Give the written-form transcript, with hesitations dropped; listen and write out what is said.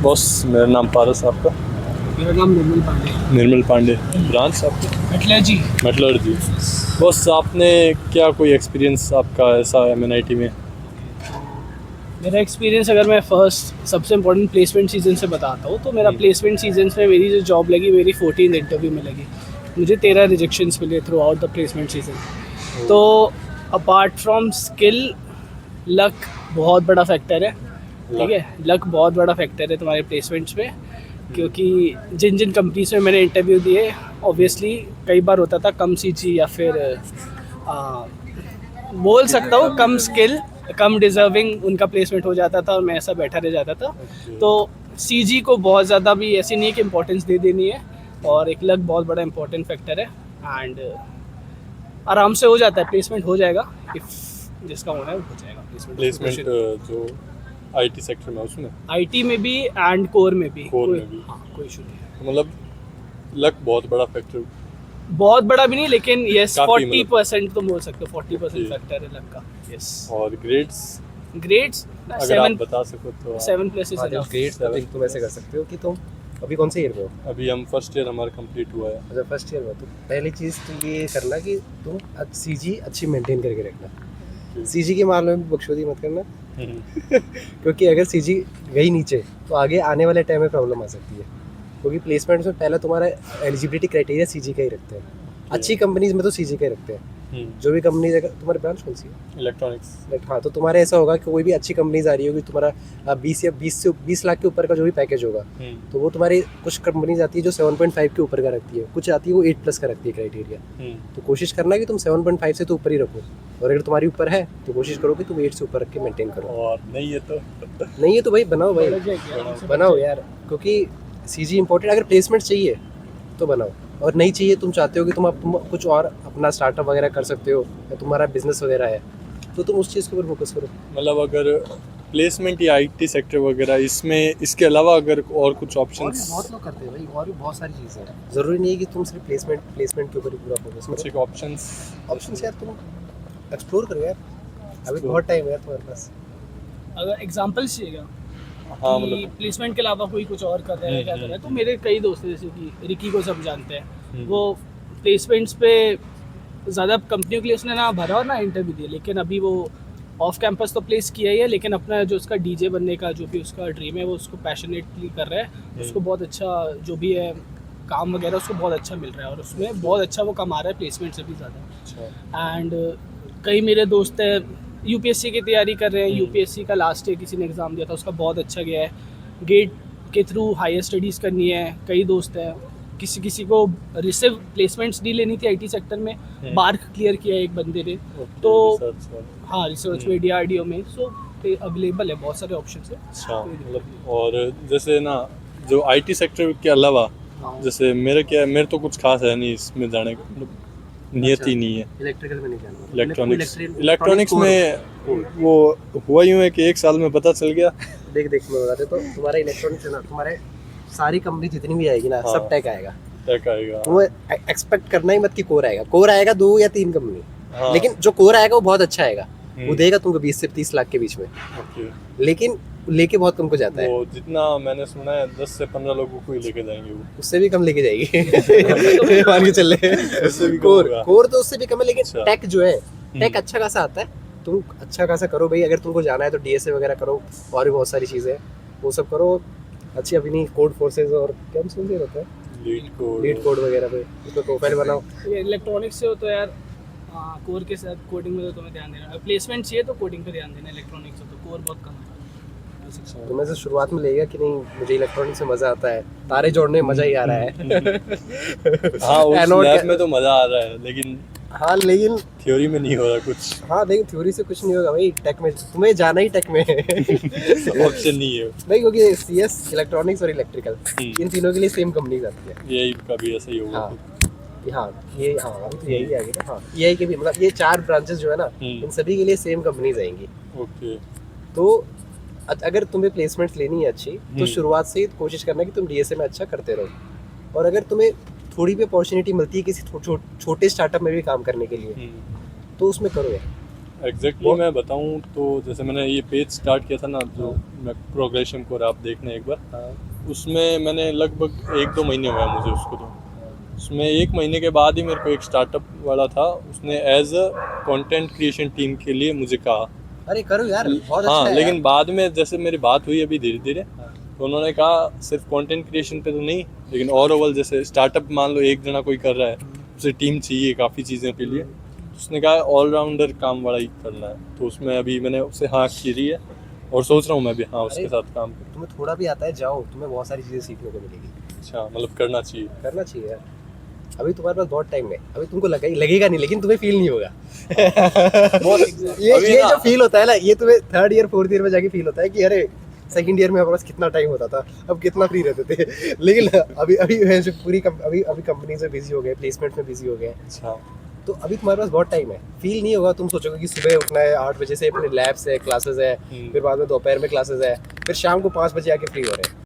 Boss मेरा नाम पारस, आपका? मेरा नाम निर्मल पांडे। निर्मल पांडे। ब्रांच आपकी? मेटलर्जी। मेटलर्जी। बॉस आपने क्या कोई एक्सपीरियंस आपका ऐसा MNIT में? मेरा एक्सपीरियंस अगर मैं फर्स्ट सबसे इम्पोर्टेंट प्लेसमेंट सीजन से बताता हूँ तो मेरा प्लेसमेंट सीजन में मेरी जो जॉब लगी मेरी 14 इंटरव्यू में लगी। मुझे 13 रिजेक्शंस मिले through out the placement season. तो अपार्ट फ्रॉम स्किल, लक बहुत बड़ा फैक्टर है। ठीक है, लक बहुत बड़ा फैक्टर है तुम्हारे प्लेसमेंट्स में, क्योंकि जिन जिन कंपनीज में मैंने इंटरव्यू दिए ऑब्वियसली कई बार होता था कम सीजी या फिर बोल सकता हूँ कम स्किल कम डिजर्विंग उनका प्लेसमेंट हो जाता था और मैं ऐसा बैठा रह जाता था। तो सीजी को बहुत ज़्यादा भी ऐसी नहीं है कि इम्पोर्टेंस दे देनी है, और एक लक बहुत बड़ा इंपॉर्टेंट फैक्टर है। एंड आराम से हो जाता है, प्लेसमेंट हो जाएगा, इफ जिसका होना है वो हो जाएगा प्लेसमेंट जो IT सेक्टर में, उसमें आईटी में भी एंड कोर में भी कोर में भी। हाँ, कोई इशू नहीं है। तो मतलब लक बहुत बड़ा फैक्टर, बहुत बड़ा भी नहीं, लेकिन यस काफी 40% तुम बोल सकते हो, 40% जी। फैक्टर है लक का। यस। और ग्रेड्स ग्रेड्स अगर आप बता सको तो? 7+ हाँ, जब ग्रेड्स का थिंक तुम ऐसे कर सकते हो कि तुम अभी कौन से ईयर में हो? अभी हम फर्स्ट ईयर हमारा कंप्लीट हुआ है। अच्छा, फर्स्ट ईयर में। तो पहली चीज़ तो ये करना कि तुम सीजी अच्छी मेंटेन करके रखना। सीजी के मामले में बकचोदी मत करना, क्योंकि अगर सीजी गई नीचे तो आगे आने वाले टाइम में प्रॉब्लम आ सकती है। क्योंकि प्लेसमेंट्स में पहला तुम्हारा एलिजिबिलिटी क्राइटेरिया सीजी का ही रखते हैं। अच्छी कंपनीज में तो सीजी का ही रखते हैं। जो भी कंपनीज, अगर तुम्हारी ब्रांच कौन सी है? इलेक्ट्रॉनिक्स। हाँ, तो तुम्हारे ऐसा होगा कि कोई भी अच्छी कंपनीज आ रही होगी, तुम्हारा 20 लाख के ऊपर का जो भी पैकेज होगा, तो वो तुम्हारी कुछ कंपनीज आती है जो 7.5 के ऊपर का रखती है, कुछ आती है वो 8+ का रखती है क्राइटेरिया। तो कोशिश करना कि तुम 7.5 से तो ऊपर ही रखो, और अगर तुम्हारी ऊपर है तो कोशिश करो कि तुम 8 से ऊपर रख के मेंटेन करो। और नहीं है तो नहीं है तो भाई बनाओ, बनाओ यार, क्योंकि सीजी इंपॉर्टेंट। अगर प्लेसमेंट चाहिए तो बनाओ, और नहीं चाहिए, तुम चाहते हो कि तुम कुछ और अपना स्टार्टअप वगैरह कर सकते हो या तुम्हारा बिजनेस वगैरह है, तो तुम उस चीज़ के ऊपर फोकस करो। मतलब अगर प्लेसमेंट या IT सेक्टर वगैरह, इसमें इसके अलावा अगर और कुछ और भी ऑप्शंस? बहुत लोग करते हैं भाई, और भी बहुत सारी चीज़ें हैं। ज़रूरी नहीं है कि तुम सिर्फ प्लेसमेंट के ऊपर ही पूरा फोकस कुछ एक करो। ऑप्शंस यार तुम एक्सप्लोर करो यार, अभी बहुत टाइम है यार तुम्हारे पास। अगर एग्जांपल्स चाहिएगा हाँ, कि मतलब प्लेसमेंट के अलावा कोई कुछ और कर रहा है क्या कर रहा है, तो मेरे कई दोस्त हैं जैसे कि रिकी को सब जानते हैं। वो प्लेसमेंट्स पे ज़्यादा कंपनियों के लिए उसने ना भरा और ना इंटरव्यू दिया, लेकिन अभी वो ऑफ कैंपस तो प्लेस किया ही है, लेकिन अपना जो उसका डीजे बनने का जो भी उसका ड्रीम है वो उसको पैशनेटली कर रहा है। उसको बहुत अच्छा जो भी है काम वगैरह उसको बहुत अच्छा मिल रहा है, और उसमें बहुत अच्छा वो कमा रहा है प्लेसमेंट से भी ज़्यादा। अच्छा। एंड कई मेरे दोस्त हैं यूपीएससी की तैयारी कर रहे हैं। यूपीएससी का लास्ट ईयर किसी ने एग्ज़ाम दिया था, उसका बहुत अच्छा गया है। गेट के थ्रू हायर स्टडीज़ करनी है, कई दोस्त हैं। किसी को रिसिव प्लेसमेंट्स डी लेनी थी IT सेक्टर में, बार्क क्लियर किया एक बंदे ने। तो हाँ, रिसर्च में DRDO में, सो अवेलेबल है, बहुत सारे ऑप्शन है। अच्छा, मतलब और जैसे ना जो IT सेक्टर के अलावा, जैसे मेरे तो कुछ खास है नहीं इसमें जाने का, मतलब नियत ही नहीं है। इलेक्ट्रिकल में नहीं जाना, इलेक्ट्रॉनिक्स में वो हुआ यूँ है कि 1 साल में पता चल गया। देख मैं बताते तो तुम्हारा इलेक्ट्रॉनिक्स है ना, तुम्हारे सारी कंपनी जितनी भी आएगी ना, हाँ। सब टेक आएगा। टेक आएगा। तुम एक्सपेक्ट करना ही मत कि कोर आएगा। कोर आएगा 2 या 3 कंपनी, हाँ। लेकिन जो कोर आएगा वो बहुत अच्छा आएगा। वो देगा तुमको 20 से 30 लाख के बीच में, लेकिन लेके बहुत कम को जाता है। वो जितना मैंने सुना है 10 से 15 लोगों को ही लेके जाएंगे, वो उससे भी कम लेके जाएगी। मान के चल रहे कोर तो उससे भी कम है, लेकिन टेक जो है, टेक अच्छा खासा आता है। तुम अच्छा खासा करो भाई, अगर तुमको जाना है तो DSA वगैरह करो, और भी बहुत सारी चीज़ें वो सब करो अच्छी। अभी नहीं, कोड फोर्सेज और क्या सुन रहे होता है, लीड कोड वगैरह पे उस पर प्रोफाइल बनाओ। इलेक्ट्रॉनिक्स से हो तो यार कोर के साथ कोडिंग में तो तुम्हें ध्यान देना है। प्लेसमेंट चाहिए तो कोडिंग पे ध्यान देना। इलेक्ट्रॉनिक्स से तो कोर बहुत कम है। तो मैं से शुरुआत में लेगा कि नहीं, मुझे इलेक्ट्रॉनिक्स में मज़ा आता है, तारे जोड़ने में मज़ा ही आ रहा है। हाँ, उस लैब में तो मज़ा आ रहा है, लेकिन थ्योरी में नहीं हो रहा कुछ। हाँ, लेकिन थ्योरी से कुछ नहीं होगा भाई। टेक में तुम्हें जाना ही टेक में ऑप्शन नहीं है भाई, क्योंकि CS, इलेक्ट्रॉनिक्स और इलेक्ट्रिकल, इन तीनों के लिए सेम कंपनीज आती है। यही का भी ऐसा ही होगा। हाँ, ये अभी तो यही आएगी ना। हाँ, यही के भी मतलब ये 4 ब्रांचेस जो है ना, इन सभी के लिए सेम कंपनीज आएंगी। ओके। तो अगर तुम्हें प्लेसमेंट्स लेनी है अच्छी, तो शुरुआत से ही कोशिश करना कि तुम DSA में अच्छा करते रहो। और अगर तुम्हें थोड़ी भी अपॉर्चुनिटी मिलती है किसी छोटे स्टार्टअप में भी काम करने के लिए, तो उसमें करो यार। एग्जैक्टली मैं बताऊं तो जैसे मैंने ये पेज स्टार्ट किया था ना, जो मैं प्रोग्रेशन को आप देखना एक बार, हाँ उसमें मैंने लगभग 1-2 महीने हुए हैं मुझे उसको, तो उसमें 1 महीने के बाद ही मेरे को एक स्टार्टअप वाला था, उसने as a content creation team के लिए मुझे कहा। अरे करो यार, बहुत अच्छा हाँ, है लेकिन यार। बाद में जैसे मेरी बात हुई अभी धीरे धीरे, हाँ। तो उन्होंने कहा सिर्फ कंटेंट क्रिएशन पे तो नहीं, लेकिन ओवरऑल जैसे स्टार्टअप मान लो एक जना कोई कर रहा है, उसे टीम चाहिए काफ़ी चीज़ों के लिए, उसने कहा ऑलराउंडर काम वाला ही करना है, तो उसमें अभी मैंने उससे हाँ की है और सोच रहा हूँ मैं भी हाँ उसके अरे, साथ काम करूँ। तुम्हें थोड़ा भी आता है, जाओ, तुम्हें बहुत सारी चीज़ें सीखने को मिलेगी। अच्छा, मतलब करना चाहिए। करना चाहिए यार। अभी तुम्हारे पास बहुत टाइम है, अभी तुमको लगेगा नहीं, लेकिन तुम्हें फील नहीं होगा। ये अभी ये ना- जो फील होता है ना, ये तुम्हें 3rd ईयर 4th ईयर में जाके फील होता है कि अरे 2nd ईयर में हमारे पास कितना टाइम होता था, अब कितना फ्री रहते थे। लेकिन अभी अभी अभी कंपनी से बिजी हो गए, प्लेसमेंट में बिजी हो गए, अच्छा, तो अभी तुम्हारे पास बहुत टाइम है, फील नहीं होगा। तुम सोचोगे कि सुबह उठना है 8 बजे से, अपने लैब्स है, क्लासेस है, फिर बाद में दोपहर में क्लासेस है, फिर शाम को 5 बजे आके फ्री हो रहे हैं।